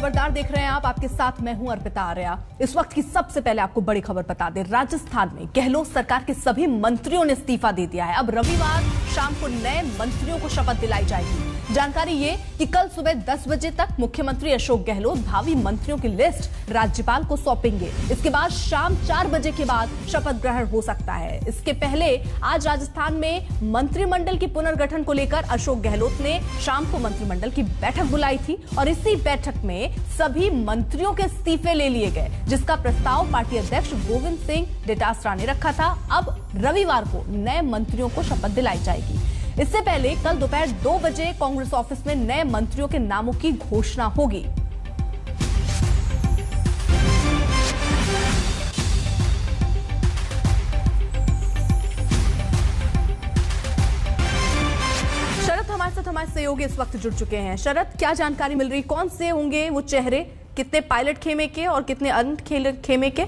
खबरदार देख रहे हैं आप, आपके साथ मैं हूं अर्पिता आर्या। इस वक्त की सबसे पहले आपको बड़ी खबर बता दें, राजस्थान में गहलोत सरकार के सभी मंत्रियों ने इस्तीफा दे दिया है। अब रविवार शाम को नए मंत्रियों को शपथ दिलाई जाएगी। जानकारी ये कि कल सुबह 10 बजे तक मुख्यमंत्री अशोक गहलोत भावी मंत्रियों की लिस्ट राज्यपाल को सौंपेंगे। इसके बाद शाम 4 बजे के बाद शपथ ग्रहण हो सकता है। इसके पहले आज राजस्थान में मंत्रिमंडल के पुनर्गठन को लेकर अशोक गहलोत ने शाम को मंत्रिमंडल की बैठक बुलाई थी और इसी बैठक में सभी मंत्रियों के इस्तीफे ले लिए गए, जिसका प्रस्ताव पार्टी अध्यक्ष गोविंद सिंह डोटासरा ने रखा था। अब रविवार को नए मंत्रियों को शपथ दिलाई जाएगी। इससे पहले कल दोपहर 2 बजे कांग्रेस ऑफिस में नए मंत्रियों के नामों की घोषणा होगी। शरद हमारे साथ हमारे सहयोगी इस वक्त जुड़ चुके हैं। शरद, क्या जानकारी मिल रही, कौन से होंगे वो चेहरे, कितने पायलट खेमे के और कितने अन्य खेमे के?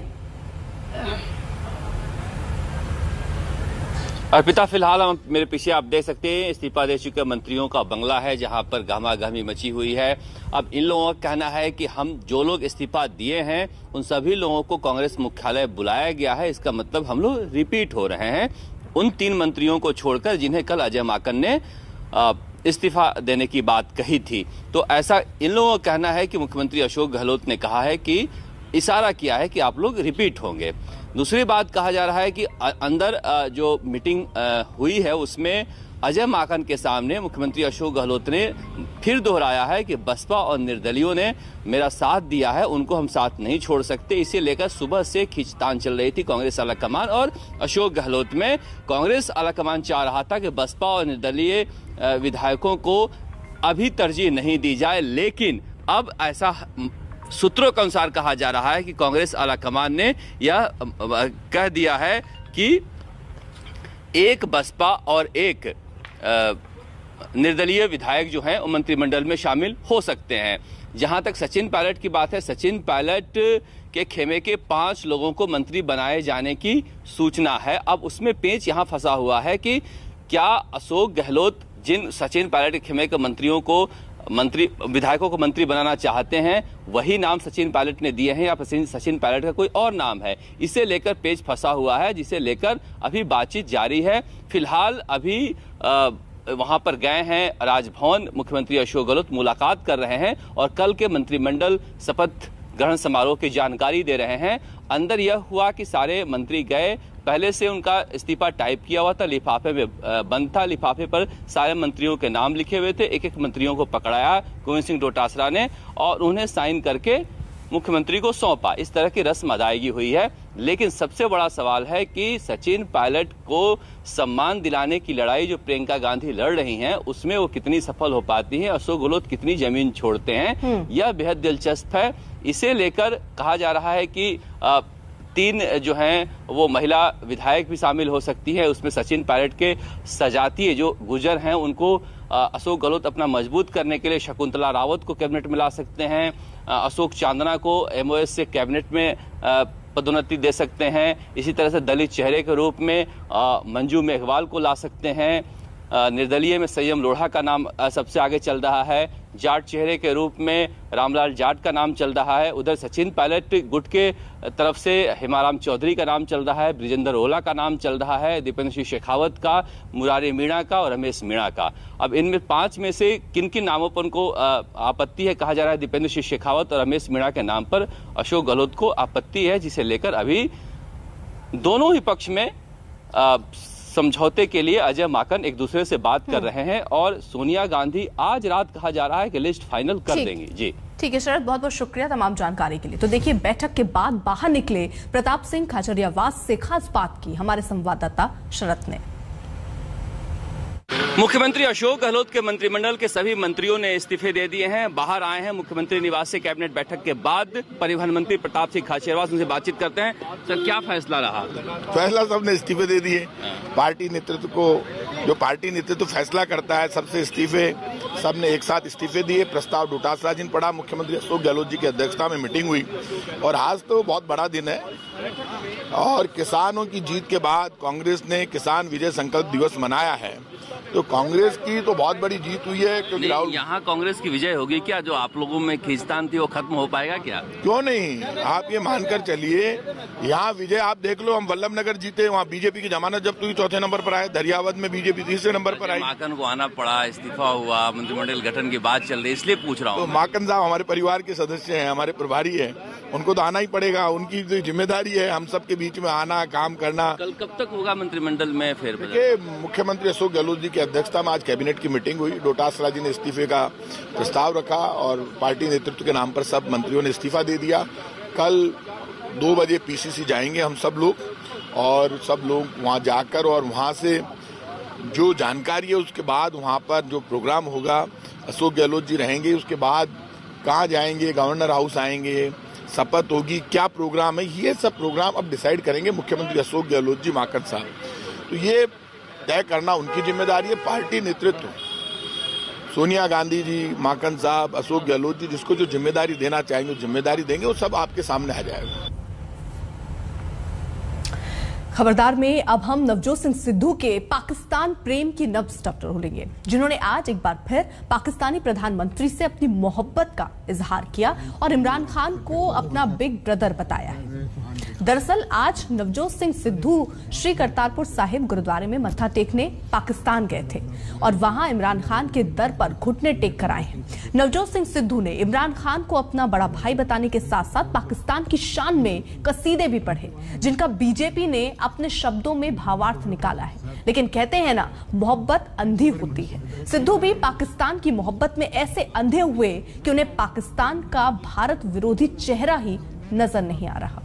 अर्पिता, फिलहाल हम मेरे पीछे आप देख सकते हैं इस्तीफा दे चुके मंत्रियों का बंगला है, जहां पर गहमागहमी मची हुई है। अब इन लोगों का कहना है कि हम जो लोग इस्तीफा दिए हैं उन सभी लोगों को कांग्रेस मुख्यालय बुलाया गया है। इसका मतलब हम लोग रिपीट हो रहे हैं उन 3 मंत्रियों को छोड़कर जिन्हें कल अजय माकन ने इस्तीफा देने की बात कही थी। तो ऐसा इन लोगों का कहना है कि मुख्यमंत्री अशोक गहलोत ने कहा है कि इशारा किया है कि आप लोग रिपीट होंगे। दूसरी बात कहा जा रहा है कि अंदर जो मीटिंग हुई है उसमें अजय माकन के सामने मुख्यमंत्री अशोक गहलोत ने फिर दोहराया है कि बसपा और निर्दलियों ने मेरा साथ दिया है, उनको हम साथ नहीं छोड़ सकते। इसे लेकर सुबह से खींचतान चल रही थी कांग्रेस आलाकमान और अशोक गहलोत में। कांग्रेस आलाकमान चाह रहा था कि बसपा और निर्दलीय विधायकों को अभी तरजीह नहीं दी जाए, लेकिन अब ऐसा सूत्रों के अनुसार कहा जा रहा है कि कांग्रेस आलाकमान ने यह कह दिया है कि एक बसपा और एक निर्दलीय विधायक जो हैं वो मंत्रिमंडल में शामिल हो सकते हैं। जहां तक सचिन पायलट की बात है, सचिन पायलट के खेमे के 5 लोगों को मंत्री बनाए जाने की सूचना है। अब उसमें पेंच यहां फंसा हुआ है कि क्या अशोक गहलोत जिन सचिन पायलट के खेमे के विधायकों को मंत्री बनाना चाहते हैं वही नाम सचिन पायलट ने दिए हैं या सचिन पायलट का कोई और नाम है, इसे लेकर पेच फंसा हुआ है, जिसे लेकर अभी बातचीत जारी है। फिलहाल अभी वहां पर गए हैं राजभवन, मुख्यमंत्री अशोक गहलोत मुलाकात कर रहे हैं और कल के मंत्रिमंडल शपथ ग्रहण समारोह की जानकारी दे रहे हैं। अंदर यह हुआ कि सारे मंत्री गए, पहले से उनका इस्तीफा टाइप किया हुआ था, लिफाफे में बंद था, लिफाफे पर सारे मंत्रियों के नाम लिखे हुए थे। एक एक मंत्रियों को पकड़ाया गोविंद सिंह डोटासरा ने और उन्हें साइन करके मुख्यमंत्री को सौंपा। इस तरह की रस्म अदायगी हुई है। लेकिन सबसे बड़ा सवाल है कि सचिन पायलट को सम्मान दिलाने की लड़ाई जो प्रियंका गांधी लड़ रही हैं उसमें वो कितनी सफल हो पाती हैं, अशोक गहलोत कितनी जमीन छोड़ते हैं, यह बेहद दिलचस्प है। इसे लेकर कहा जा रहा है कि 3 जो हैं वो महिला विधायक भी शामिल हो सकती है। उसमें सचिन पायलट के सजातीय जो गुजर हैं उनको अशोक गहलोत अपना मजबूत करने के लिए शकुंतला रावत को कैबिनेट में ला सकते हैं, अशोक चांदना को एमओएस से कैबिनेट में पदोन्नति दे सकते हैं। इसी तरह से दलित चेहरे के रूप में मंजू मेघवाल को ला सकते हैं। निर्दलीय में संयम लोढ़ा का नाम सबसे आगे चल रहा है। जाट चेहरे के रूप में रामलाल जाट का नाम चल रहा है। उधर सचिन पायलट गुट के तरफ से हिमाराम चौधरी का नाम चल रहा है, ब्रिजेंद्र ओला का नाम चल रहा है, दीपेंद्र सिंह शेखावत का, मुरारी मीणा का और रमेश मीणा का। अब इनमें 5 में से किन किन नामों पर उनको आपत्ति है? कहा जा रहा है दीपेंद्र सिंह शेखावत और रमेश मीणा के नाम पर अशोक गहलोत को आपत्ति है, जिसे लेकर अभी दोनों ही पक्ष में समझौते के लिए अजय माकन एक दूसरे से बात कर रहे हैं और सोनिया गांधी आज रात कहा जा रहा है कि लिस्ट फाइनल कर देंगी। जी ठीक है शरद, बहुत बहुत शुक्रिया तमाम जानकारी के लिए। तो देखिए, बैठक के बाद बाहर निकले प्रताप सिंह खाचरियावास से खास बात की हमारे संवाददाता शरद ने। मुख्यमंत्री अशोक गहलोत के मंत्रिमंडल के सभी मंत्रियों ने इस्तीफे दे दिए हैं, बाहर आए हैं मुख्यमंत्री निवास से कैबिनेट बैठक के बाद। परिवहन मंत्री प्रताप सिंह खाचरियावास उनसे बातचीत करते हैं। सर, क्या फैसला रहा? फैसला सबने इस्तीफे दे दिए। पार्टी नेतृत्व को, जो पार्टी नेतृत्व फैसला करता है, सबसे इस्तीफे सबने एक साथ इस्तीफे दिए। प्रस्ताव डोटासरा जी ने पढ़ा, मुख्यमंत्री अशोक गहलोत जी की अध्यक्षता में मीटिंग हुई और आज तो बहुत बड़ा दिन है और किसानों की जीत के बाद कांग्रेस ने किसान विजय संकल्प दिवस मनाया है। तो कांग्रेस की तो बहुत बड़ी जीत हुई है, क्योंकि राहुल यहाँ कांग्रेस की विजय होगी क्या? जो आप लोगों में खींचतान थी वो खत्म हो पाएगा क्या? क्यों नहीं, आप ये मानकर चलिए, यहाँ विजय आप देख लो, हम वल्लभ नगर जीते, वहाँ बीजेपी की जमानत जब्त हुई, चौथे नंबर पर आए। दरियावद में बीजेपी तीसरे नंबर पर आई। माकन को आना पड़ा, इस्तीफा हुआ, मंत्रिमंडल गठन की बात चल रही, इसलिए पूछ रहा हूँ। तो माकन साहब हमारे परिवार के सदस्य हैं, हमारे प्रभारी हैं, उनको तो आना ही पड़ेगा, उनकी जिम्मेदारी है हम सबके बीच में आना, काम करना। कल कब तक होगा मंत्रिमंडल में फेरबदल? देखिए, मुख्यमंत्री अशोक गहलोत जी की अध्यक्षता में आज कैबिनेट की मीटिंग हुई। डोटासरा जी ने इस्तीफे का प्रस्ताव रखा और पार्टी नेतृत्व के नाम पर सब मंत्रियों ने इस्तीफा दे दिया। कल 2 बजे पीसीसी जाएंगे हम सब लोग और सब लोग वहां जाकर और वहां से जो जानकारी है उसके बाद वहां पर जो प्रोग्राम होगा, अशोक गहलोत जी रहेंगे, उसके बाद कहाँ जाएंगे, गवर्नर हाउस आएंगे, शपथ होगी, क्या प्रोग्राम है, ये सब प्रोग्राम अब डिसाइड करेंगे मुख्यमंत्री अशोक गहलोत जी, माकन साहब। तो ये तय करना उनकी जिम्मेदारी है। पार्टी नेतृत्व सोनिया गांधी जी, माकन साहब, अशोक गहलोत जी जिसको जो जिम्मेदारी देना चाहेंगे जिम्मेदारी देंगे, वो सब आपके सामने आ जाएगा। खबरदार में अब हम नवजोत सिंह सिद्धू के पाकिस्तान प्रेम की नब्ज टटोलेंगे, जिन्होंने आज एक बार फिर पाकिस्तानी प्रधानमंत्री से अपनी मोहब्बत का इजहार किया और इमरान खान को अपना बिग ब्रदर बताया है। दरअसल आज नवजोत सिंह सिद्धू श्री करतारपुर साहिब गुरुद्वारे में मत्था टेकने पाकिस्तान गए थे और वहां इमरान खान के दर पर घुटने टेक कर आए हैं। नवजोत सिंह सिद्धू ने इमरान खान को अपना बड़ा भाई बताने के साथ साथ पाकिस्तान की शान में कसीदे भी पढ़े, जिनका बीजेपी ने अपने शब्दों में भावार्थ निकाला है। लेकिन कहते हैं ना, मोहब्बत अंधी होती है। सिद्धू भी पाकिस्तान की मोहब्बत में ऐसे अंधे हुए कि उन्हें पाकिस्तान का भारत विरोधी चेहरा ही नजर नहीं आ रहा,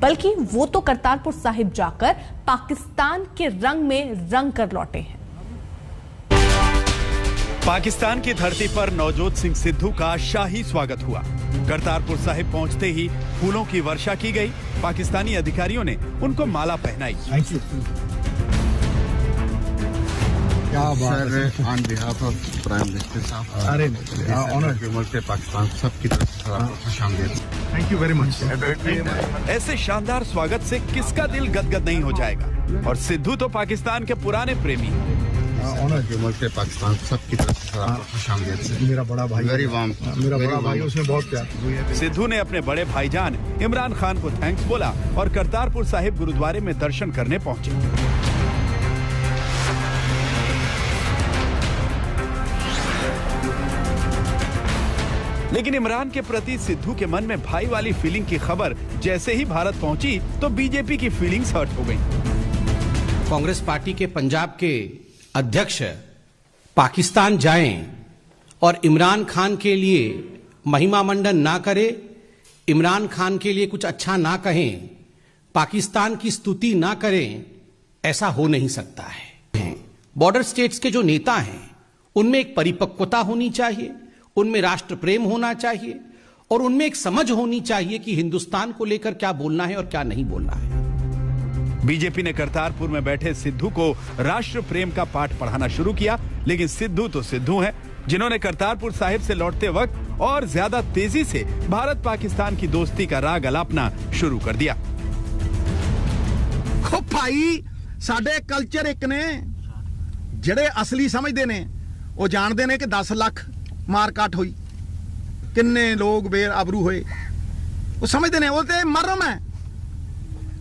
बल्कि वो तो करतारपुर साहिब जाकर पाकिस्तान के रंग में रंग कर लौटे हैं। पाकिस्तान की धरती पर नवजोत सिंह सिद्धू का शाही स्वागत हुआ। करतारपुर साहिब पहुंचते ही फूलों की वर्षा की गई। पाकिस्तानी अधिकारियों ने उनको माला पहनाई। Thank you sir, on behalf of prime minister साहब, अरे ऑनर पाकिस्तान सबकी तरफ से आपको खुशामदीद। Thank you very much. ऐसे शानदार स्वागत से किसका दिल गदगद नहीं हो जाएगा, और सिद्धू तो पाकिस्तान के पुराने प्रेमी। ऑनर के पाकिस्तान सबकी तरफ से आपको खुशामदीद। मेरा बड़ा भाई, वेरी वार्म, मेरा बड़ा भाई, उसमें बहुत प्यार। सिद्धू ने अपने बड़े भाईजान इमरान खान को थैंक्स बोला और करतारपुर साहिब गुरुद्वारे में दर्शन करने पहुंचे। लेकिन इमरान के प्रति सिद्धू के मन में भाई वाली फीलिंग की खबर जैसे ही भारत पहुंची तो बीजेपी की फीलिंग्स हर्ट हो गई। कांग्रेस पार्टी के पंजाब के अध्यक्ष पाकिस्तान जाएं और इमरान खान के लिए महिमा मंडन ना करे, इमरान खान के लिए कुछ अच्छा ना कहें, पाकिस्तान की स्तुति ना करें, ऐसा हो नहीं सकता है। बॉर्डर स्टेट्स के जो नेता हैं उनमें एक परिपक्वता होनी चाहिए, उनमें राष्ट्र प्रेम होना चाहिए और उनमें एक समझ होनी चाहिए कि हिंदुस्तान को लेकर क्या बोलना है और क्या नहीं बोलना है। बीजेपी ने करतारपुर में बैठे सिद्धू को राष्ट्र प्रेम का पाठ पढ़ाना शुरू किया, लेकिन सिद्धू तो सिद्धू हैं, जिन्होंने करतारपुर साहिब से लौटते वक्त और ज्यादा तेजी से भारत पाकिस्तान की दोस्ती का राग अलापना शुरू कर दिया। भाई साडे कल्चर एक ने जेड़े असली समझते ने वो जानते ने कि 10 लाख मारकाट हुई, किन्ने लोग बेअबरू होए, वो समझते ने वो ते मरम है।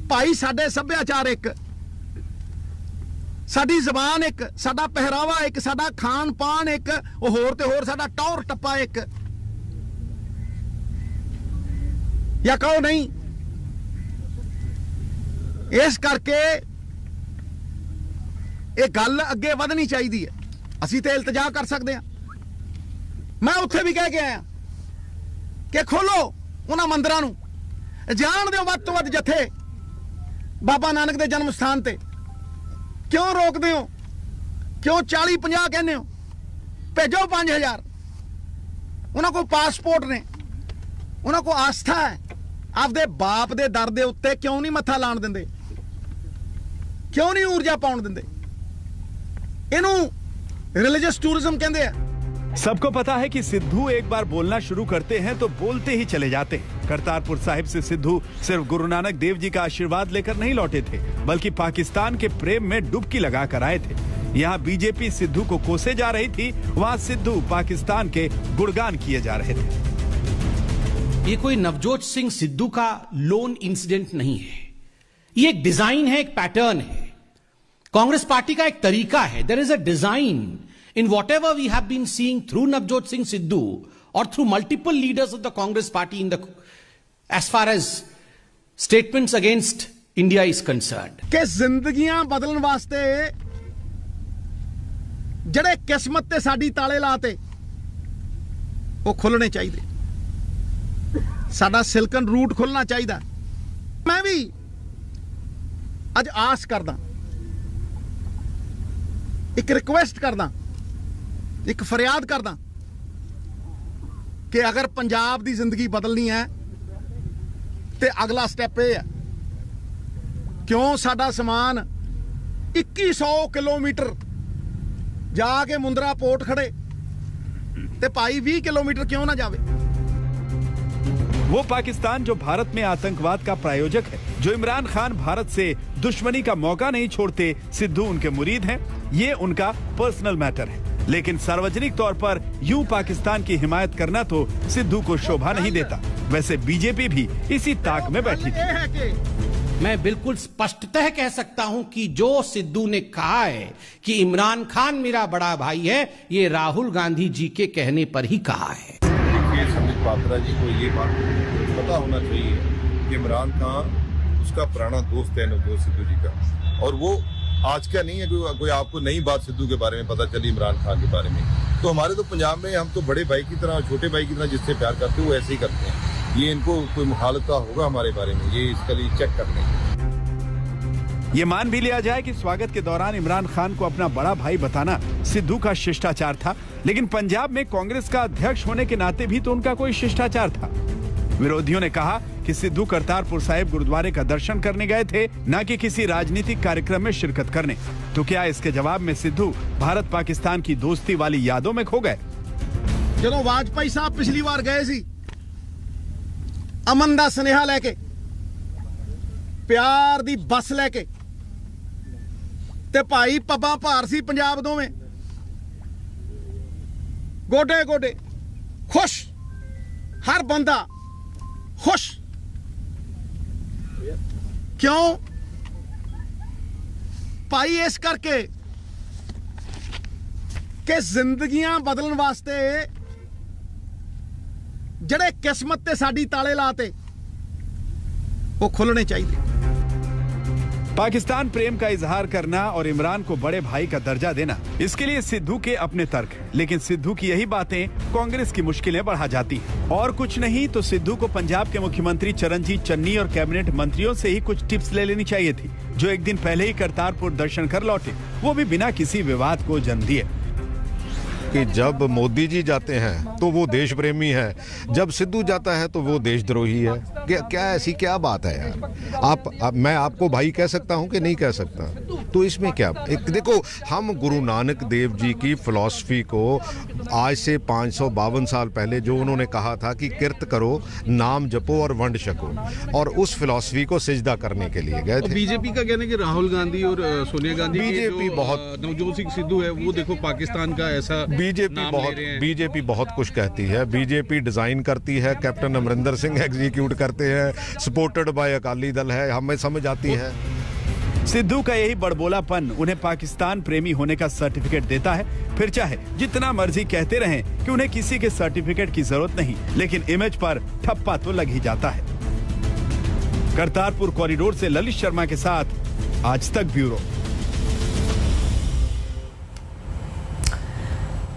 भाई साडे सभ्याचार एक, साडी जबान एक, साडा पहरावा एक, साडा खान पान एक, वो होर ते होर साडा टौर टप्पा एक, या कहो नहीं। इस करके ये गल अगे वधनी चाहिए है। असी तो इल्तजा कर सकते हैं। मैं उत्थे भी कह के आया कि खोलो उन्हां मंदिरां नूं, जाण दिओ वध तों वध जथे बाबा नानक दे जन्म स्थान ते। क्यों रोकदे हो? क्यों 40-50 कहने हो? भेजो 5000। उन्हां को पासपोर्ट ने, उन्हां को आस्था है। आपदे बाप दे दर दे उत्ते क्यों नहीं मत्था लाण दिंदे? क्यों नहीं ऊर्जा पाउण दिंदे? इनू रिलीजियस टूरिज्म कहंदे आ। सबको पता है कि सिद्धू एक बार बोलना शुरू करते हैं तो बोलते ही चले जाते हैं। करतारपुर साहिब से सिद्धू सिर्फ गुरु नानक देव जी का आशीर्वाद लेकर नहीं लौटे थे, बल्कि पाकिस्तान के प्रेम में डुबकी लगाकर आए थे। यहाँ बीजेपी सिद्धू को कोसे जा रही थी, वहाँ सिद्धू पाकिस्तान के गुणगान किए जा रहे थे। ये कोई नवजोत सिंह सिद्धू का लोन इंसिडेंट नहीं है, ये एक डिजाइन है, एक पैटर्न है। कांग्रेस पार्टी का एक तरीका है। There is a design in whatever we have been seeing through Navjot Singh Sidhu or through multiple leaders of the Congress party as far as statements against India is concerned. कि जिंदगियां बदलने वास्ते जड़े किस्मत ते साडी ताले लाते वो खुलने चाहिए। साडा सिल्कन रूट खुलना चाहिए। मैं भी आज आस करदा, एक रिक्वेस्ट करदा, एक फरियाद करदा कि अगर पंजाब की जिंदगी बदलनी है तो अगला स्टेप यह है, क्यों साडा समान 2100 किलोमीटर जाके मुंद्रा पोर्ट खड़े ते भाई 20 किलोमीटर क्यों ना जावे। वो पाकिस्तान जो भारत में आतंकवाद का प्रायोजक है, जो इमरान खान भारत से दुश्मनी का मौका नहीं छोड़ते, सिद्धू उनके मुरीद हैं। ये उनका पर्सनल मैटर है, लेकिन सार्वजनिक तौर पर यूं पाकिस्तान की हिमायत करना तो सिद्धू को शोभा नहीं देता। वैसे बीजेपी भी इसी ताक में बैठी थी। मैं बिल्कुल स्पष्टतः कह सकता हूं कि जो सिद्धू ने कहा है कि इमरान खान मेरा बड़ा भाई है, ये राहुल गांधी जी के कहने पर ही कहा है। संबित पात्रा जी को ये बात पता होना चाहिए कि इमरान खान उसका पुराना दोस्त है नवजोत सिद्धू जी का, और वो आज का नहीं है कोई आपको नई बात सिद्धू के बारे में पता चली इमरान खान के बारे में। तो हमारे तो पंजाब में हम तो बड़े भाई की तरह, छोटे भाई की तरह जिससे प्यार करते हैं वो ऐसे ही करते हैं। ये इनको कोई मुखालफा होगा हमारे बारे में, ये इसके लिए चेक कर लें। ये मान भी लिया जाए कि स्वागत के दौरान इमरान खान को अपना बड़ा भाई बताना सिद्धू का शिष्टाचार था, लेकिन पंजाब में कांग्रेस का अध्यक्ष होने के नाते भी तो उनका कोई शिष्टाचार था। विरोधियों ने कहा कि सिद्धू करतारपुर साहिब गुरुद्वारे का दर्शन करने गए थे, न कि किसी राजनीतिक कार्यक्रम में शिरकत करने। तो क्या इसके जवाब में सिद्धू भारत पाकिस्तान की दोस्ती वाली यादों में खो गए? जो वाजपेयी साहब पिछली बार गए सी अमन दा स्नेहा लेके, प्यार दी बस लेके, ते भाई पब्बा भार सी पंजाब दोवें गोडे गोडे खुश, हर बंदा खुश। क्यों भाई? इस करके कि जिंदगियां बदलने वास्ते जड़े किस्मत ते साडी ताले लाते वो खुलने चाहिए। पाकिस्तान प्रेम का इजहार करना और इमरान को बड़े भाई का दर्जा देना, इसके लिए सिद्धू के अपने तर्क हैं। लेकिन सिद्धू की यही बातें कांग्रेस की मुश्किलें बढ़ा जाती हैं। और कुछ नहीं तो सिद्धू को पंजाब के मुख्यमंत्री चरणजीत चन्नी और कैबिनेट मंत्रियों से ही कुछ टिप्स ले लेनी चाहिए थी, जो एक दिन पहले ही करतारपुर दर्शन कर लौटे, वो भी बिना किसी विवाद को जन्म दिए। कि जब मोदी जी जाते हैं तो वो देश प्रेमी है, जब सिद्धू जाता है तो वो देशद्रोही है। क्या ऐसी क्या बात है यार? मैं आपको भाई कह सकता हूं कि नहीं कह सकता? तो इसमें क्या? एक देखो, हम गुरु नानक देव जी की फिलॉसफी को आज से 552 साल पहले जो उन्होंने कहा था कि किरत करो, नाम जपो और वंड छको, और उस फिलॉसफी को सिजदा करने के लिए गए थे। बीजेपी का कहना है कि राहुल गांधी और सोनिया गांधी, बीजेपी बहुत, नवजोत सिंह सिद्धू है वो देखो पाकिस्तान का ऐसा, बीजेपी बहुत कुछ कहती है। बीजेपी डिजाइन करती है, कैप्टन अमरिंदर सिंह एग्जीक्यूट करते हैं, सपोर्टेड बाय अकाली दल है, हमें समझ आती है। सिद्धू का यही बड़बोलापन उन्हें पाकिस्तान प्रेमी होने का सर्टिफिकेट देता है। फिर चाहे जितना मर्जी कहते रहें कि उन्हें किसी के सर्टिफिकेट की जरूरत नहीं, लेकिन इमेज पर ठप्पा तो लग ही जाता है। करतारपुर कॉरिडोर से ललित शर्मा के साथ आज तक ब्यूरो।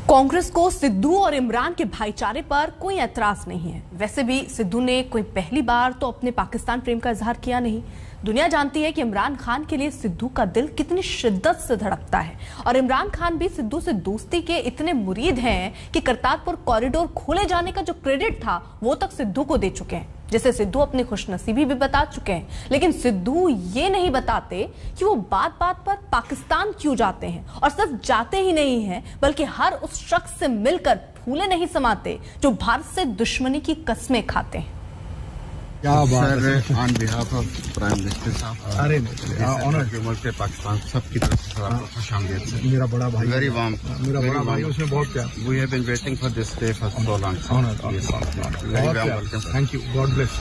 कांग्रेस को सिद्धू और इमरान के भाईचारे पर कोई ऐतराज नहीं है। वैसे भी सिद्धू ने कोई पहली बार तो अपने पाकिस्तान प्रेम का इजहार किया नहीं। दुनिया जानती है कि इमरान खान के लिए सिद्धू का दिल कितनी शिद्दत से धड़कता है और इमरान खान भी सिद्धू से दोस्ती के इतने मुरीद हैं कि करतारपुर कॉरिडोर खोले जाने का जो क्रेडिट था वो तक सिद्धू को दे चुके हैं, जिसे सिद्धू अपनी खुशनसीबी भी बता चुके हैं। लेकिन सिद्धू ये नहीं बताते कि वो बात बात पर पाकिस्तान क्यों जाते हैं, और सिर्फ जाते ही नहीं हैं बल्कि हर उस शख्स से मिलकर फूले नहीं समाते जो भारत से दुश्मनी की कस्में खाते हैं। क्या बात है। On behalf of prime minister साहब, अरे के पाकिस्तान सबकी तरफ से सर आपको खुशामदीद सर। मेरा बड़ा भाई, वेरी वार्म, मेरा बड़ा भाई, उसने बहुत प्यार। We have been waiting for this day for so long. Thank you, God bless.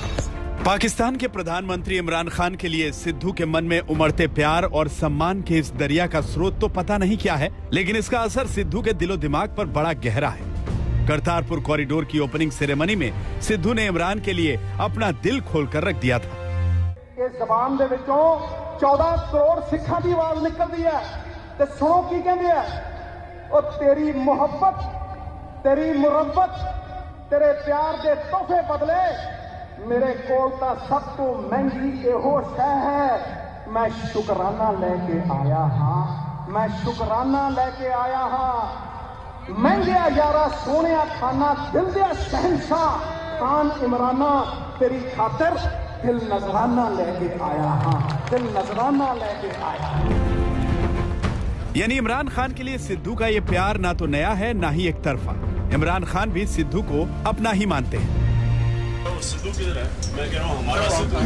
Pakistan के प्रधानमंत्री इमरान खान के लिए सिद्धू के मन में उमड़ते प्यार और सम्मान के इस दरिया का स्रोत तो पता नहीं क्या है, लेकिन इसका असर सिद्धू के दिलो दिमाग पर बड़ा गहरा है। करतारपुर कॉरिडोर की ओपनिंग सेरेमनी में सिद्धू ने इमरान के लिए अपना दिल खोलकर रख दिया था। इस जबान दे विचों 14 करोड़ सिखां दी आवाज निकलदी है ते सुनो की कहंदे है, ओ तेरी मोहब्बत, तेरी मुरब्बत, तेरे प्यार दे तोहफे बदले मेरे कोल तां सब तो महंगी इहो शै है। मैं शुकराना लेके आया हां, मैं शुकराना लेके आया हां। महंगिया यारा सोनिया खाना दिल दिया शहनशाह खान इमराना, तेरी खातिर दिल नजराना लेके आया हां, दिल नजराना लेके आया। यानी इमरान खान के लिए सिद्धू का ये प्यार ना तो नया है ना ही एक तरफा। इमरान खान भी सिद्धू को अपना ही मानते हैं। सिद्धू किधर है? मैं कह रहा हूँ हमारा सिद्धू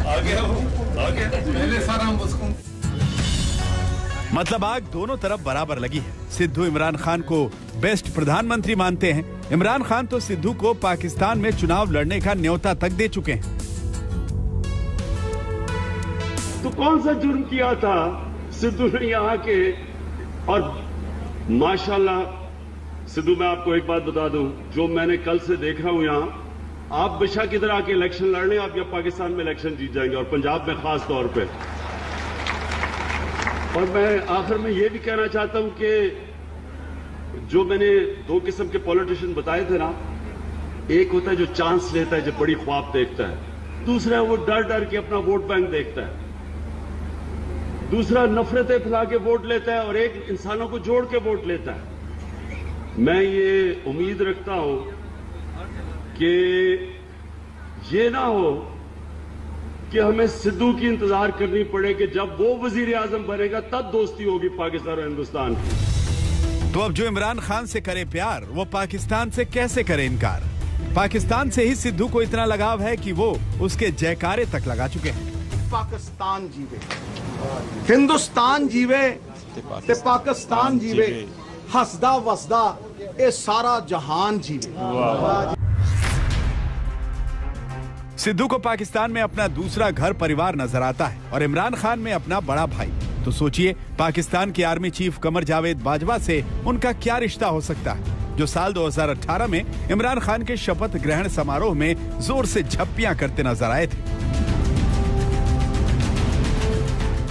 आ गया पहले सारा हम उसको। मतलब आग दोनों तरफ बराबर लगी है। सिद्धू इमरान खान को बेस्ट प्रधानमंत्री मानते हैं। इमरान खान तो सिद्धू को पाकिस्तान में चुनाव लड़ने का न्योता तक दे चुके हैं। तो कौन सा जुर्म किया था सिद्धू ने यहाँ के? और माशाल्लाह सिद्धू, मैं आपको एक बात बता दूं, जो मैंने कल से देखा हूं यहाँ, आप बेशक इधर आके इलेक्शन लड़ लें, आप या पाकिस्तान में इलेक्शन जीत जाएंगे, और पंजाब में खास तौर पे। और मैं आखिर में ये भी कहना चाहता हूं कि जो मैंने 2 किस्म के पॉलिटिशियन बताए थे ना, एक होता है जो चांस लेता है, जो बड़ी ख्वाब देखता है, दूसरा वो डर डर के अपना वोट बैंक देखता है, दूसरा नफरतें फैला के वोट लेता है, और एक इंसानों को जोड़ के वोट लेता है। मैं ये उम्मीद रखता हूं कि ये ना हो कि हमें सिद्धू की इंतजार करनी पड़े कि जब वो वजीर आजम बनेगा तब दोस्ती होगी पाकिस्तान और हिंदुस्तान की। तो अब जो इमरान खान से करे प्यार, वो पाकिस्तान से कैसे करे इनकार? पाकिस्तान से ही सिद्धू को इतना लगाव है कि वो उसके जयकारे तक लगा चुके हैं। पाकिस्तान जीवे, हिंदुस्तान जीवे ते पाकिस्तान जीवे, हसदा वसदा ये सारा जहान जीवे। सिद्धू को पाकिस्तान में अपना दूसरा घर परिवार नजर आता है और इमरान खान में अपना बड़ा भाई। तो सोचिए पाकिस्तान के आर्मी चीफ कमर जावेद बाजवा से उनका क्या रिश्ता हो सकता है, जो साल 2018 में इमरान खान के शपथ ग्रहण समारोह में जोर से झप्पियां करते नजर आए थे।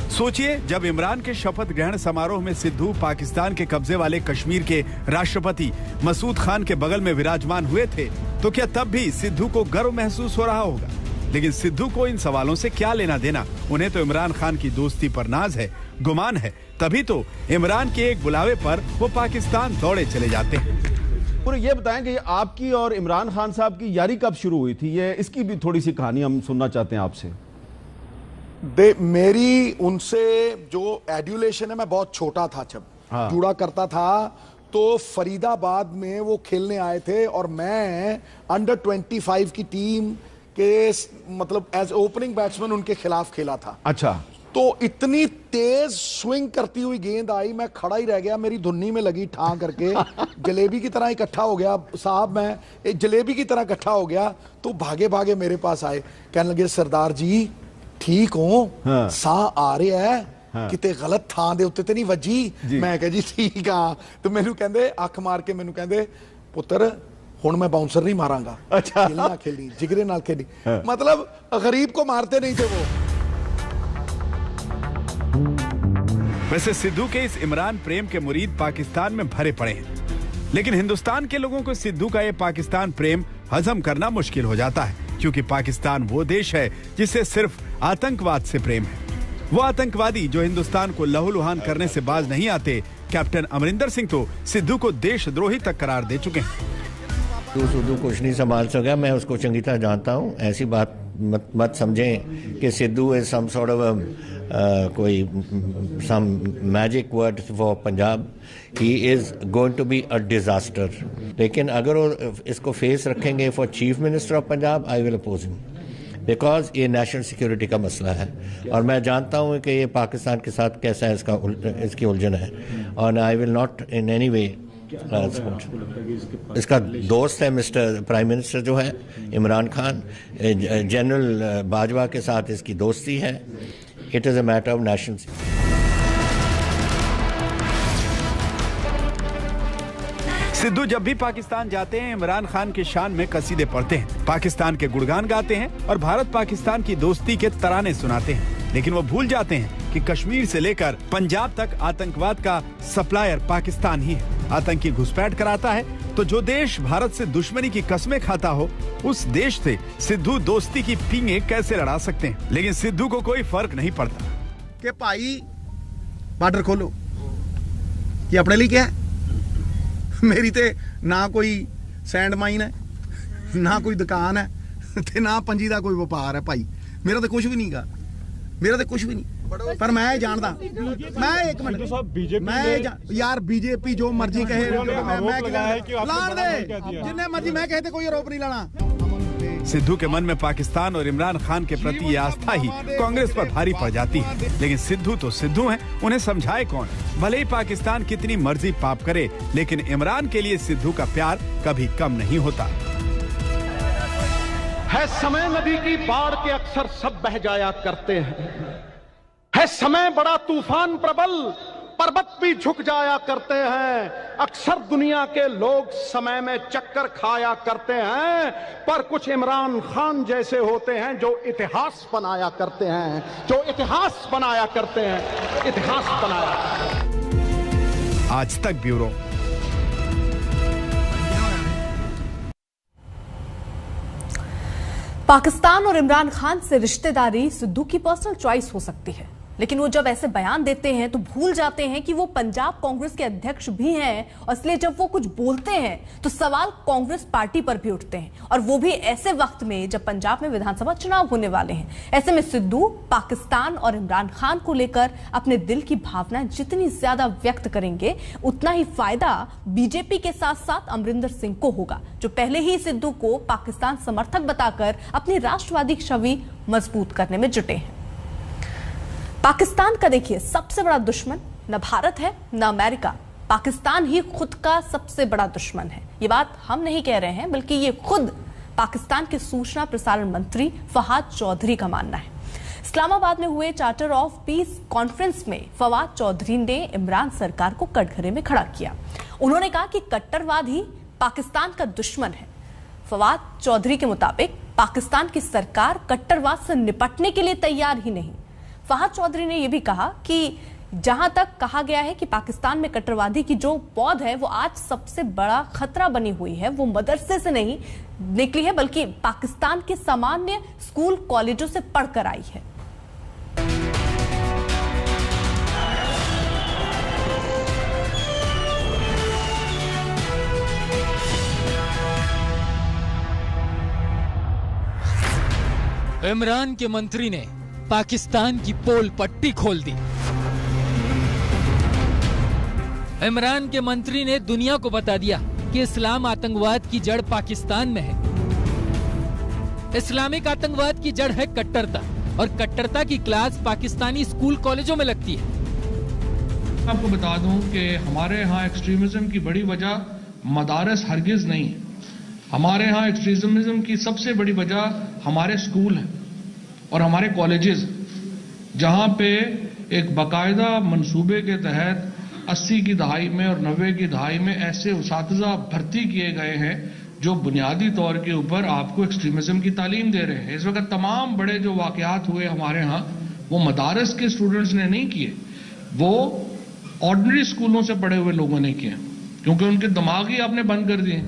सोचिए जब इमरान के शपथ ग्रहण समारोह में सिद्धू पाकिस्तान के कब्जे वाले कश्मीर के राष्ट्रपति मसूद खान के बगल में विराजमान हुए थे, तो क्या तब भी सिद्धू को गर्व महसूस हो रहा होगा? लेकिन सिद्धू को इन सवालों से क्या लेना देना? उन्हें तो इमरान खान की दोस्ती पर नाज है, गुमान है, तभी तो इमरान के एक बुलावे पर वो पाकिस्तान दौड़े चले जाते हैं। और ये बताएं कि आपकी और इमरान खान साहब की यारी कब शुरू हुई थी? ये इसकी भी थोड़ी सी कहानी हम सुनना चाहते हैं आपसे। मेरी उनसे जो एड्यूलेशन है, मैं बहुत छोटा था जब जुड़ा करता था, तो फरीदाबाद में वो खेलने आए थे और मैं अंडर 25 की टीम के मतलब एज ओपनिंग बैट्समैन उनके खिलाफ खेला था। अच्छा। तो इतनी तेज स्विंग करती हुई गेंद आई, मैं खड़ा ही रह गया, मेरी धुन्नी में लगी ठां करके जलेबी की तरह इकट्ठा हो गया साहब, मैं एक जलेबी की तरह इकट्ठा हो गया। तो भागे भागे मेरे पास आए, कहने लगे सरदार जी ठीक हो? हाँ। सा आ रहा है? हाँ। किते गलत थां दे उत्ते ते नहीं वजी? मैं कहा जी ठीक हाँ। तो मैनू कहंदे अख मार के मैनू कहंदे पुत्र हुण मैं बाउंसर नहीं मारांगा। अच्छा। खेलना खेली, जिगरे नाल खेली। हाँ। मतलब गरीब को मारते नहीं थे वो। वैसे सिद्धू के इस इमरान प्रेम के मुरीद पाकिस्तान में भरे पड़े हैं, लेकिन हिंदुस्तान के लोगों को सिद्धू का ये पाकिस्तान प्रेम हजम करना मुश्किल हो जाता है। क्योंकि पाकिस्तान वो देश है जिसे सिर्फ आतंकवाद से प्रेम है। वो आतंकवादी जो हिंदुस्तान को लहूलुहान करने से बाज नहीं आते। कैप्टन अमरिंदर सिंह तो सिद्धू को देशद्रोही तक करार दे चुके हैं। सिद्धू कुछ नहीं संभाल सका, मैं उसको चंगी तरह जानता हूँ। ऐसी बात मत समझें कि Sidhu is some sort of कोई some magic word for Punjab. He is going to be a disaster. लेकिन अगर वो इसको फेस रखेंगे for chief minister of Punjab, I will oppose him, because ये नेशनल सिक्योरिटी का मसला है और मैं जानता हूँ कि ये पाकिस्तान के साथ कैसा है इसकी उलझन है और I will not in any way support. इसका दोस्त है मिस्टर प्राइम मिनिस्टर जो है इमरान खान, जनरल बाजवा के साथ इसकी दोस्ती है। It is a matter of national security. Sidhu जब भी पाकिस्तान जाते हैं इमरान खान के शान में कसीदे पढ़ते हैं, पाकिस्तान के गुणगान गाते हैं और भारत पाकिस्तान की दोस्ती के तराने सुनाते हैं। लेकिन वो भूल जाते हैं कि कश्मीर से लेकर पंजाब तक आतंकवाद का सप्लायर पाकिस्तान ही है। आतंकी घुसपैठ कराता है तो जो देश भारत से दुश्मनी की कस्में खाता हो उस देश से सिद्धू दोस्ती की पींगे कैसे लड़ा सकते हैं। लेकिन सिद्धू को कोई फर्क नहीं पड़ता कि भाई बार्डर खोलो, ये अपने लिए क्या है? मेरी ते ना कोई सैंड माइन है, ना कोई दुकान है ते ना पंजी का कोई व्यापार है। भाई मेरा तो कुछ भी नहीं गा, मेरा तो कुछ भी नहीं। पर मैं जानदा, मैं एक मिनट, मैं यार बीजेपी जो मर्जी कहे, जिन्ने मर्जी मैं कहते कोई आरोप नहीं लाना। सिद्धू के मन में पाकिस्तान और इमरान खान के प्रति ये आस्था ही कांग्रेस पर भारी पड़ जाती है। लेकिन सिद्धू तो सिद्धू हैं, उन्हें समझाए कौन। भले ही पाकिस्तान कितनी मर्जी पाप करे, लेकिन इमरान के लिए सिद्धू का प्यार कभी कम नहीं होता है। समय नदी की बाढ़ के अक्सर सब बह जाया करते हैं, है समय बड़ा तूफान प्रबल पर्वत भी झुक जाया करते हैं। अक्सर दुनिया के लोग समय में चक्कर खाया करते हैं, पर कुछ इमरान खान जैसे होते हैं जो इतिहास बनाया करते हैं, जो इतिहास बनाया करते हैं, इतिहास बनाया। आज तक ब्यूरो। पाकिस्तान और इमरान खान से रिश्तेदारी सिद्धू की पर्सनल चॉइस हो सकती है, लेकिन वो जब ऐसे बयान देते हैं तो भूल जाते हैं कि वो पंजाब कांग्रेस के अध्यक्ष भी हैं और इसलिए जब वो कुछ बोलते हैं तो सवाल कांग्रेस पार्टी पर भी उठते हैं, और वो भी ऐसे वक्त में जब पंजाब में विधानसभा चुनाव होने वाले हैं। ऐसे में सिद्धू पाकिस्तान और इमरान खान को लेकर अपने दिल की भावनाएं जितनी ज्यादा व्यक्त करेंगे उतना ही फायदा बीजेपी के साथ साथ अमरिंदर सिंह को होगा, जो पहले ही सिद्धू को पाकिस्तान समर्थक बताकर अपनी राष्ट्रवादी छवि मजबूत करने में जुटे हैं। पाकिस्तान का देखिए सबसे बड़ा दुश्मन न भारत है न अमेरिका, पाकिस्तान ही खुद का सबसे बड़ा दुश्मन है। ये बात हम नहीं कह रहे हैं, बल्कि ये खुद पाकिस्तान के सूचना प्रसारण मंत्री फवाद चौधरी का मानना है। इस्लामाबाद में हुए चार्टर ऑफ पीस कॉन्फ्रेंस में फवाद चौधरी ने इमरान सरकार को कटघरे में खड़ा किया। उन्होंने कहा कि कट्टरवाद ही पाकिस्तान का दुश्मन है। फवाद चौधरी के मुताबिक पाकिस्तान की सरकार कट्टरवाद से निपटने के लिए तैयार ही नहीं। फवाद चौधरी ने यह भी कहा कि जहां तक कहा गया है कि पाकिस्तान में कट्टरवादी की जो पौध है वो आज सबसे बड़ा खतरा बनी हुई है, वो मदरसे से नहीं निकली है बल्कि पाकिस्तान के सामान्य स्कूल कॉलेजों से पढ़कर आई है। इमरान के मंत्री ने पाकिस्तान की पोल पट्टी खोल दी। इमरान के मंत्री ने दुनिया को बता दिया कि इस्लाम आतंकवाद की जड़ पाकिस्तान में है। इस्लामिक आतंकवाद की जड़ है कट्टरता, और कट्टरता की क्लास पाकिस्तानी स्कूल कॉलेजों में लगती है। आपको बता दूं कि हमारे यहाँ एक्सट्रीमिज्म की बड़ी वजह मदारस हरगिज नहीं है। हमारे यहाँ एक्सट्रीमिज्म की सबसे बड़ी वजह हमारे स्कूल हैं और हमारे कॉलेजेस, जहां पे एक बाकायदा मंसूबे के तहत 80 की दहाई में और 90 की दहाई में ऐसे उसातिज़ा भर्ती किए गए हैं जो बुनियादी तौर के ऊपर आपको एक्सट्रीमिज्म की तालीम दे रहे हैं। इस वक्त तमाम बड़े जो वाकयात हुए हमारे यहाँ वो मदारस के स्टूडेंट्स ने नहीं किए, वो ऑर्डिनरी स्कूलों से पढ़े हुए लोगों ने किए, क्योंकि उनके दिमाग ही आपने बंद कर दिए।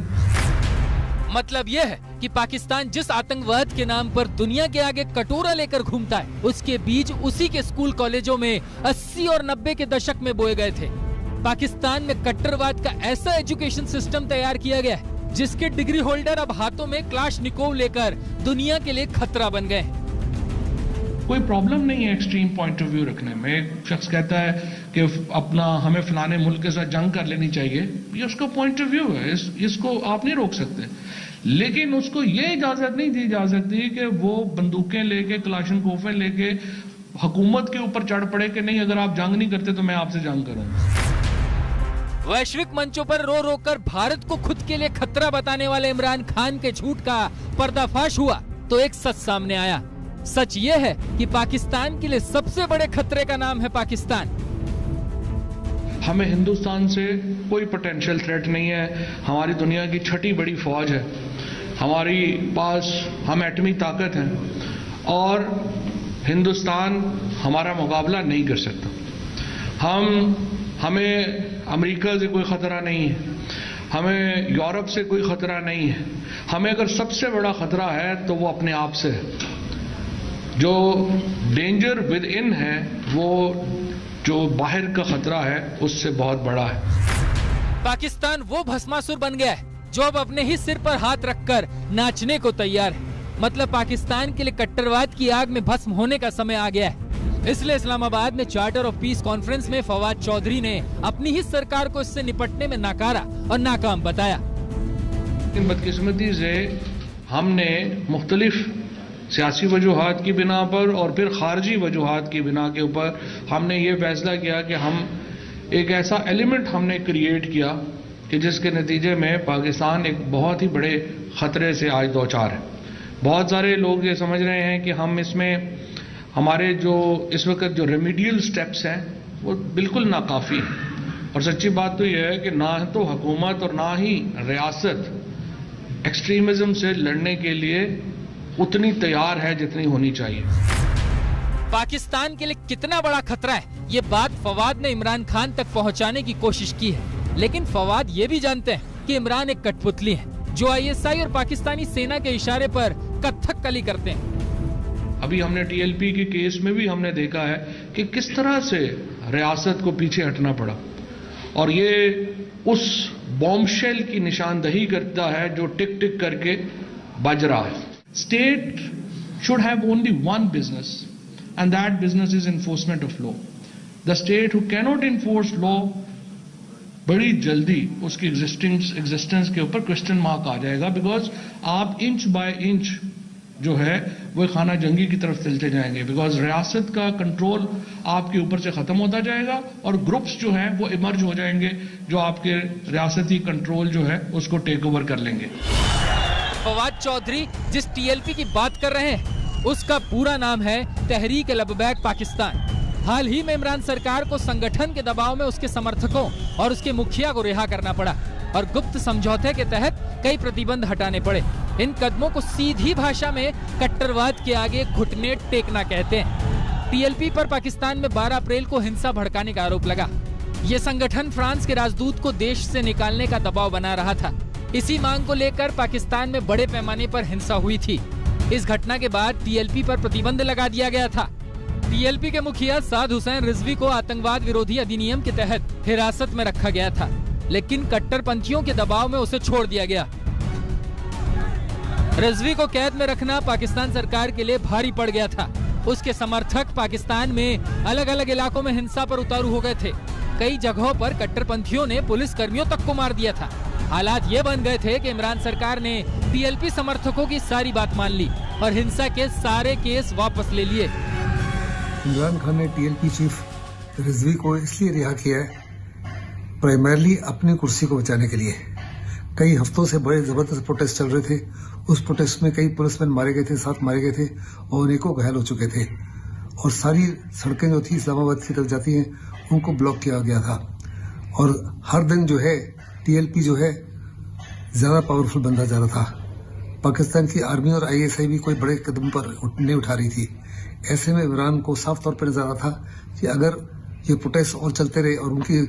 मतलब यह है कि पाकिस्तान जिस आतंकवाद के नाम पर दुनिया के आगे कटोरा लेकर घूमता है, उसके बीज उसी के स्कूल कॉलेजों में 80 और 90 के दशक में बोए गए थे। पाकिस्तान में कट्टरवाद का ऐसा एजुकेशन सिस्टम तैयार किया गया है जिसके डिग्री होल्डर अब हाथों में क्लाशनिकोव लेकर दुनिया के लिए खतरा बन गए। कोई प्रॉब्लम नहीं है एक्सट्रीम पॉइंट ऑफ व्यू रखने में। एक शख्स कहता है कि अपना हमें फलाने मुल्क के साथ जंग कर लेनी चाहिए, ये उसका पॉइंट ऑफ व्यू है, इसको आप नहीं रोक सकते। लेकिन उसको ये इजाजत नहीं दी जा सकती कि वो बंदूकें लेके, क्लाशनकोफें लेके हुकूमत के ऊपर चढ़ पड़े कि नहीं, अगर आप जंग नहीं करते तो मैं आपसे जंग करूंगा। वैश्विक मंचों पर रो रो कर भारत को खुद के लिए खतरा बताने वाले इमरान खान के झूठ का पर्दाफाश हुआ तो एक सच सामने आया। सच ये है कि पाकिस्तान के लिए सबसे बड़े खतरे का नाम है पाकिस्तान। हमें हिंदुस्तान से कोई पोटेंशियल थ्रेट नहीं है। हमारी दुनिया की छठी बड़ी फौज है, हमारी पास हम एटमी ताकत हैं और हिंदुस्तान हमारा मुकाबला नहीं कर सकता। हमें अमेरिका से कोई खतरा नहीं है, हमें यूरोप से कोई खतरा नहीं है। हमें अगर सबसे बड़ा खतरा है तो वो अपने आप से है। जो डेंजर विद इन है वो जो बाहर का खतरा है उससे बहुत बड़ा है। पाकिस्तान वो भस्मासुर बन गया है जो अब अपने ही सिर पर हाथ रखकर नाचने को तैयार है। मतलब पाकिस्तान के लिए कट्टरवाद की आग में भस्म होने का समय आ गया है। इसलिए इस्लामाबाद में चार्टर ऑफ पीस कॉन्फ्रेंस में फवाद चौधरी ने अपनी ही सरकार को इससे निपटने में नाकारा और नाकाम बताया। बदकिस्मती से हमने मुख्तलिफ सियासी वजूहात की बिना पर और फिर खारजी वजूहात की बिना के ऊपर हमने ये फैसला किया कि हम एक ऐसा एलिमेंट हमने क्रिएट किया कि जिसके नतीजे में पाकिस्तान एक बहुत ही बड़े खतरे से आज दो चार है। बहुत सारे लोग ये समझ रहे हैं कि हम इसमें हमारे जो इस वक्त जो रेमिडियल स्टेप्स हैं वो बिल्कुल नाकाफ़ी हैं। और सच्ची बात तो यह है कि ना तो हुकूमत और ना ही रियासत एक्सट्रीमिज्म से लड़ने के लिए उतनी तैयार है जितनी होनी चाहिए। पाकिस्तान के लिए कितना बड़ा खतरा है ये बात फवाद ने इमरान खान तक पहुंचाने की कोशिश की है। लेकिन फवाद ये भी जानते हैं कि इमरान एक कठपुतली है जो ISI और पाकिस्तानी सेना के इशारे पर कथक कली करते हैं। अभी हमने TLP के केस में भी हमने देखा है कि किस तरह से रियासत को पीछे हटना पड़ा और ये उस बॉम्बशेल की निशानदही करता है जो टिक टिक करके बज रहा है। State should have only one business, and that business is enforcement of law. The state who cannot enforce law, बड़ी जल्दी उसकी एग्जिस्टेंस के ऊपर क्वेश्चन मार्क आ जाएगा, बिकॉज आप इंच बाय इंच जो है वो खाना जंगी की तरफ चलते जाएंगे, बिकॉज रियासत का कंट्रोल आपके ऊपर से खत्म होता जाएगा और ग्रुप्स जो हैं वो इमर्ज हो जाएंगे जो आपके रियासती कंट्रोल जो है उसको टेक ओवर कर लेंगे। फवाद चौधरी जिस TLP की बात कर रहे हैं उसका पूरा नाम है तहरीक लबैक पाकिस्तान। हाल ही में इमरान सरकार को संगठन के दबाव में उसके समर्थकों और उसके मुखिया को रिहा करना पड़ा और गुप्त समझौते के तहत कई प्रतिबंध हटाने पड़े। इन कदमों को सीधी भाषा में कट्टरवाद के आगे घुटने टेकना कहते हैं। TLP पर पाकिस्तान में 12 अप्रैल को हिंसा भड़काने का आरोप लगा। ये संगठन फ्रांस के राजदूत को देश से निकालने का दबाव बना रहा था। इसी मांग को लेकर पाकिस्तान में बड़े पैमाने पर हिंसा हुई थी। इस घटना के बाद TLP पर प्रतिबंध लगा दिया गया था। TLP के मुखिया साद हुसैन रिजवी को आतंकवाद विरोधी अधिनियम के तहत हिरासत में रखा गया था, लेकिन कट्टरपंथियों के दबाव में उसे छोड़ दिया गया। रिजवी को कैद में रखना पाकिस्तान सरकार के लिए भारी पड़ गया था। उसके समर्थक पाकिस्तान में अलग अलग इलाकों में हिंसा पर उतारू हो गए थे। कई जगहों पर कट्टरपंथियों ने पुलिस कर्मियों तक को मार दिया था। हालात ये बन गए थे कि इमरान सरकार ने TLP समर्थकों की सारी बात मान ली और हिंसा के सारे केस वापस ले लिए। इमरान खान ने TLP चीफ रिजवी को इसलिए रिहा किया है प्राइमरली अपनी कुर्सी को बचाने के लिए। कई हफ्तों से बड़े जबरदस्त प्रोटेस्ट चल रहे थे। उस प्रोटेस्ट में कई पुलिसमैन मारे गए थे, 7 मारे गए थे और अनेकों घायल हो चुके थे और सारी सड़कें जो थी इस्लामाबाद की तरफ जाती हैं उनको ब्लॉक किया गया था और हर दिन जो है TLP जो है ज्यादा पावरफुल बनता जा रहा था। पाकिस्तान की आर्मी और ISI भी कोई बड़े कदम पर नहीं उठा रही थी। ऐसे में इमरान को साफ तौर पर नजर आ रहा था कि अगर ये प्रोटेस्ट और चलते रहे और उनकी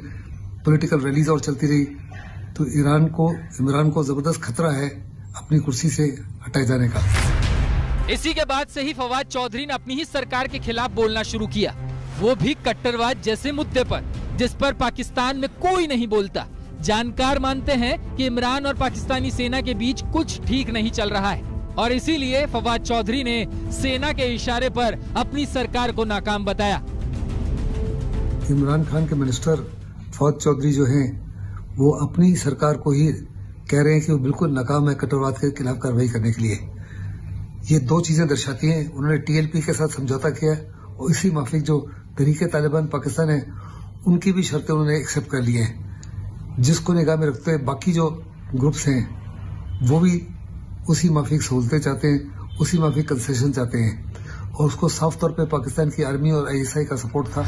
पॉलिटिकल रैलीज और चलती रही तो इमरान को जबरदस्त खतरा है अपनी कुर्सी से हटाए जाने का। इसी के बाद से ही फवाद चौधरी ने अपनी ही सरकार के खिलाफ बोलना शुरू किया, वो भी कट्टरवाद जैसे मुद्दे पर, जिस पर पाकिस्तान में कोई नहीं बोलता। जानकार मानते हैं कि इमरान और पाकिस्तानी सेना के बीच कुछ ठीक नहीं चल रहा है और इसीलिए फवाद चौधरी ने सेना के इशारे पर अपनी सरकार को नाकाम बताया। इमरान खान के मिनिस्टर फवाद चौधरी जो हैं, वो अपनी सरकार को ही कह रहे हैं कि वो बिल्कुल नाकाम है कट्टरवाद के खिलाफ कार्रवाई करने के लिए। ये दो चीजें दर्शाती हैं, उन्होंने टीएलपी के साथ समझौता किया और इसी माफिक जो तहरीक तालिबान पाकिस्तान है उनकी भी शर्तें उन्होंने एक्सेप्ट कर ली हैं, जिसको निगाह में रखते हुए बाकी जो ग्रुप्स हैं वो भी उसी माफिक सहूलतें चाहते हैं, उसी माफिक कंसेशन चाहते हैं और उसको साफ तौर पे पाकिस्तान की आर्मी और आईएसआई का सपोर्ट था।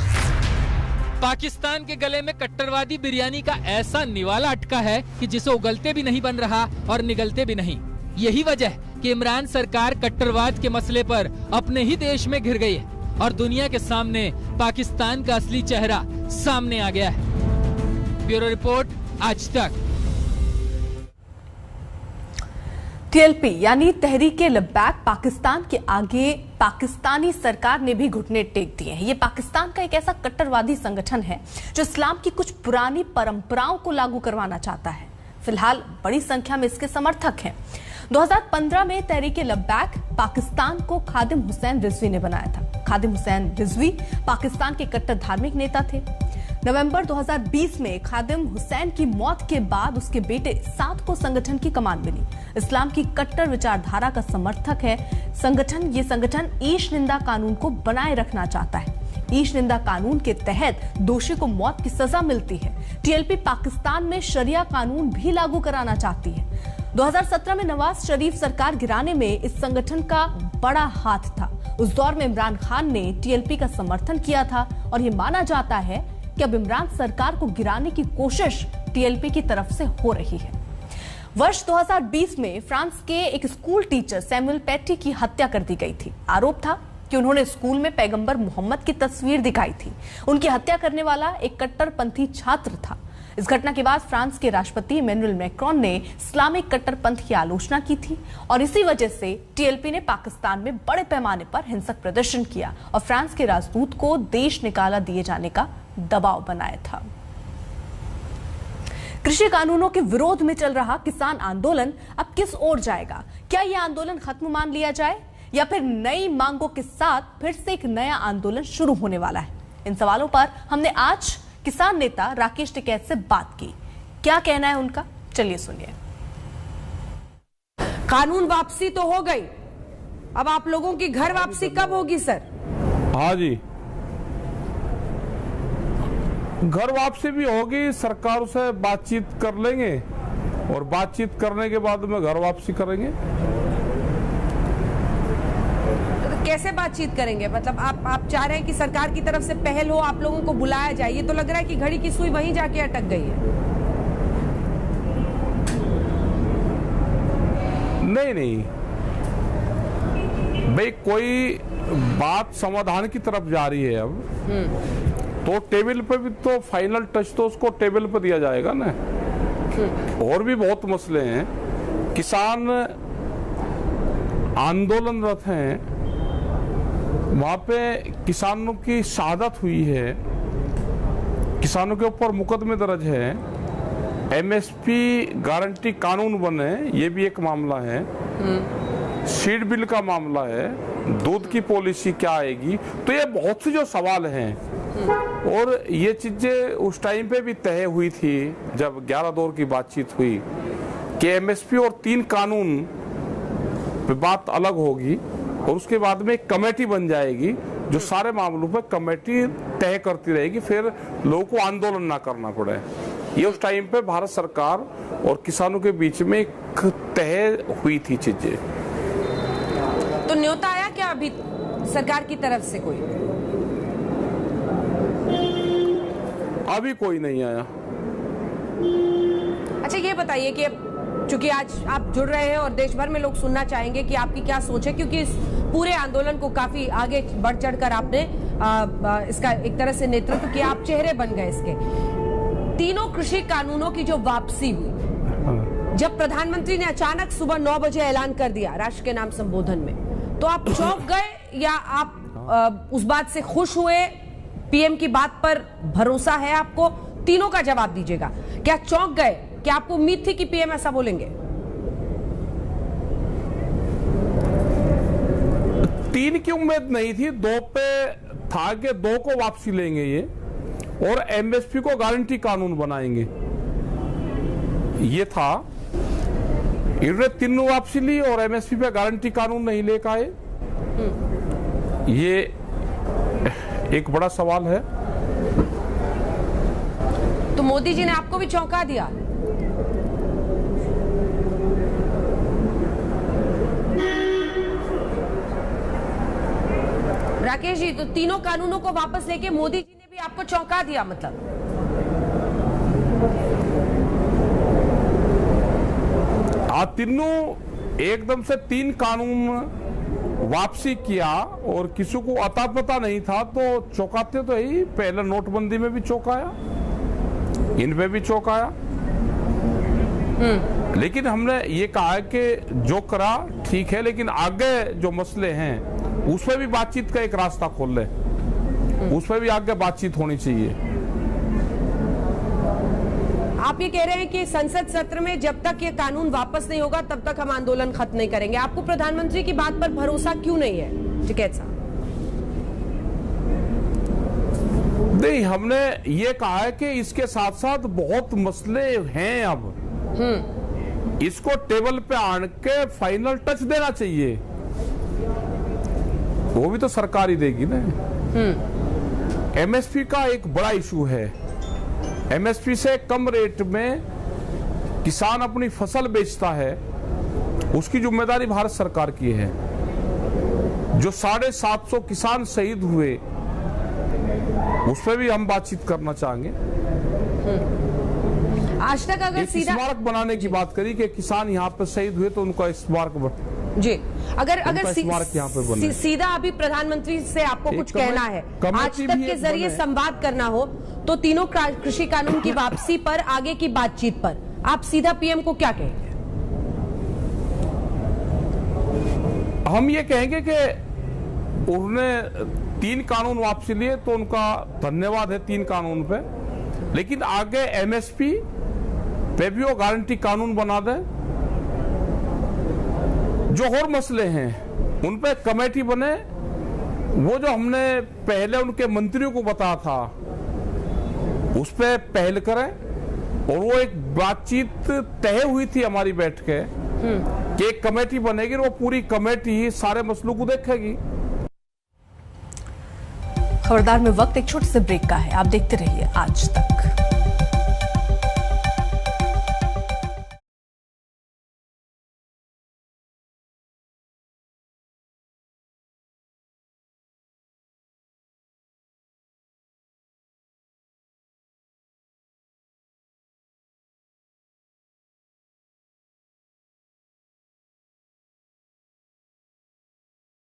पाकिस्तान के गले में कट्टरवादी बिरयानी का ऐसा निवाला अटका है कि जिसे उगलते भी नहीं बन रहा और निगलते भी नहीं। यही वजह है कि इमरान सरकार कट्टरवाद के मसले पर अपने ही देश में घिर गई है और दुनिया के सामने पाकिस्तान का असली चेहरा सामने आ गया है। ब्यूरो रिपोर्ट, आज तक। टीएलपी यानी तहरीक लब्बैक पाकिस्तान के आगे पाकिस्तानी सरकार ने भी घुटने टेक दिए हैं। ये पाकिस्तान का एक ऐसा कट्टरवादी संगठन है जो इस्लाम की कुछ पुरानी परंपराओं को लागू करवाना चाहता है। फिलहाल बड़ी संख्या में इसके समर्थक हैं। 2015 में तहरीक लब्बैक पाकिस्तान को खादिम हुसैन रिजवी ने बनाया था। खादिम हुसैन रिजवी पाकिस्तान के कट्टर धार्मिक नेता थे। नवंबर 2020 में खादिम हुसैन की मौत के बाद उसके बेटे साद को संगठन की कमान मिली। इस्लाम की कट्टर विचारधारा का समर्थक है ये संगठन ईश निंदा कानून को बनाए रखना चाहता है। ईश निंदा कानून के तहत दोषी को मौत की सजा मिलती है। टीएलपी पाकिस्तान में शरिया कानून भी लागू कराना चाहती है। 2017 में नवाज शरीफ सरकार गिराने में इस संगठन का बड़ा हाथ था। उस दौर में इमरान खान ने टीएलपी का समर्थन किया था और ये माना जाता है कि अब इमरान सरकार को गिराने की कोशिश टीएलपी की तरफ से हो रही है। वर्ष 2020 में फ्रांस के एक स्कूल टीचर सैमुअल पैटी की हत्या कर दी गई थी। आरोप था कि उन्होंने स्कूल में पैगंबर मोहम्मद की तस्वीर दिखाई थी। उनकी हत्या करने वाला एक कट्टरपंथी छात्र था। इस घटना के बाद फ्रांस के राष्ट्रपति इमैनुअल मैक्रोन ने इस्लामिक कट्टरपंथ की आलोचना की थी और इसी वजह से टीएलपी ने पाकिस्तान में बड़े पैमाने पर हिंसक प्रदर्शन किया और फ्रांस के राजदूत को देश निकाला दिए जाने का दबाव बनाया था। कृषि कानूनों के विरोध में चल रहा किसान आंदोलन अब किस ओर जाएगा? क्या यह आंदोलन खत्म मान लिया जाए या फिर नई मांगों के साथ फिर से एक नया आंदोलन शुरू होने वाला है? इन सवालों पर हमने आज किसान नेता राकेश टिकैत से बात की। क्या कहना है उनका, चलिए सुनिए। कानून वापसी तो हो गई, अब आप लोगों की घर वापसी कब होगी सर? हाँ जी, घर वापसी भी होगी, सरकार से बातचीत कर लेंगे और बातचीत करने के बाद में घर वापसी करेंगे। तो कैसे बातचीत करेंगे? मतलब आप चाह रहे हैं कि सरकार की तरफ से पहल हो, आप लोगों को बुलाया जाए? ये तो लग रहा है कि घड़ी की सुई वहीं जाके अटक गई है। नहीं भाई, कोई बात समाधान की तरफ जा रही है अब, तो टेबल पे भी तो फाइनल टच तो उसको टेबल पे दिया जाएगा ना। और भी बहुत मसले हैं। किसान आंदोलनरत हैं, वहां पे किसानों की शहादत हुई है, किसानों के ऊपर मुकदमे दर्ज है, एमएसपी गारंटी कानून बने, ये भी एक मामला है, सीड बिल का मामला है, दूध की पॉलिसी क्या आएगी, तो ये बहुत से जो सवाल हैं। और ये चीजें उस टाइम पे भी तय हुई थी जब 11 दौर की बातचीत हुई कि एमएसपी और 3 कानून पे बात अलग होगी और उसके बाद में एक कमेटी बन जाएगी जो सारे मामलों पे कमेटी तय करती रहेगी, फिर लोगों को आंदोलन ना करना पड़े। ये उस टाइम पे भारत सरकार और किसानों के बीच में एक तय हुई थी चीजें। तो न्योता आया क्या अभी सरकार की तरफ से? कोई अभी कोई नहीं आया। अच्छा, ये बताइए कि चूंकि आज आप जुड़ रहे हैं और देश भर में लोग सुनना चाहेंगे कि आपकी क्या सोच है, क्योंकि इस पूरे आंदोलन को काफी आगे बढ़ चढ़कर आपने इसका एक तरह से नेतृत्व किया, आप चेहरे बन गए इसके। तीनों कृषि कानूनों की जो वापसी हुई, जब प्रधानमंत्री ने अचानक सुबह 9 बजे ऐलान कर दिया राष्ट्र के नाम संबोधन में, तो आप चौंक गए या आप उस बात से खुश हुए? पीएम की बात पर भरोसा है आपको? तीनों का जवाब दीजिएगा। क्या चौंक गए? क्या आपको उम्मीद थी कि पीएम ऐसा बोलेंगे? 3 की उम्मीद नहीं थी, 2 पे था कि 2 को वापसी लेंगे ये, और एमएसपी को गारंटी कानून बनाएंगे, ये था। इन्होंने 3 वापसी ली और एमएसपी पे गारंटी कानून नहीं लेकर आए। ये एक बड़ा सवाल है। तो मोदी जी ने आपको भी चौंका दिया? राकेश जी, तो तीनों कानूनों को वापस लेके मोदी जी ने भी आपको चौंका दिया मतलब? तीनों एकदम से 3 कानून वापसी किया और किसी को अता पता नहीं था तो चौंकाते तो ही। पहले नोटबंदी में भी चौंकाया, इन पे भी चौंकाया, लेकिन हमने ये कहा है कि जो करा ठीक है, लेकिन आगे जो मसले हैं उस पर भी बातचीत का एक रास्ता खोल ले, उस पर भी आगे बातचीत होनी चाहिए। आप ये कह रहे हैं कि संसद सत्र में जब तक ये कानून वापस नहीं होगा तब तक हम आंदोलन खत्म नहीं करेंगे। आपको प्रधानमंत्री की बात पर भरोसा क्यों नहीं है टिकैत साहब? नहीं, हमने ये कहा है कि इसके साथ साथ बहुत मसले हैं, अब इसको टेबल पे आन के फाइनल टच देना चाहिए। वो भी तो सरकार ही देगी ना। एमएसपी का एक बड़ा इशू है। एमएसपी से कम रेट में किसान अपनी फसल बेचता है, उसकी जिम्मेदारी भारत सरकार की है। जो 750 किसान शहीद हुए उस पर भी हम बातचीत करना चाहेंगे। आज तक अगर सीधा स्मारक बनाने की बात करी कि किसान यहाँ पे शहीद हुए तो उनका स्मारक जी, अगर स्मारक यहाँ पे बने। सीधा अभी प्रधानमंत्री से आपको कुछ कहना है, आज तक के जरिए संवाद करना हो, तो तीनों कृषि कानून की वापसी पर, आगे की बातचीत पर आप सीधा पीएम को क्या कहेंगे? हम ये कहेंगे कि उन्होंने 3 कानून वापसी लिए तो उनका धन्यवाद है 3 कानून पे, लेकिन आगे एमएसपी पे भी वो गारंटी कानून बना दे। जो और मसले हैं उन पे कमेटी बने, वो जो हमने पहले उनके मंत्रियों को बताया था उस पे पहल करें। और वो एक बातचीत तय हुई थी हमारी बैठकें कि एक कमेटी बनेगी, वो पूरी कमेटी सारे मसलों को देखेगी। खबरदार में वक्त एक छोटे से ब्रेक का है, आप देखते रहिए आज तक।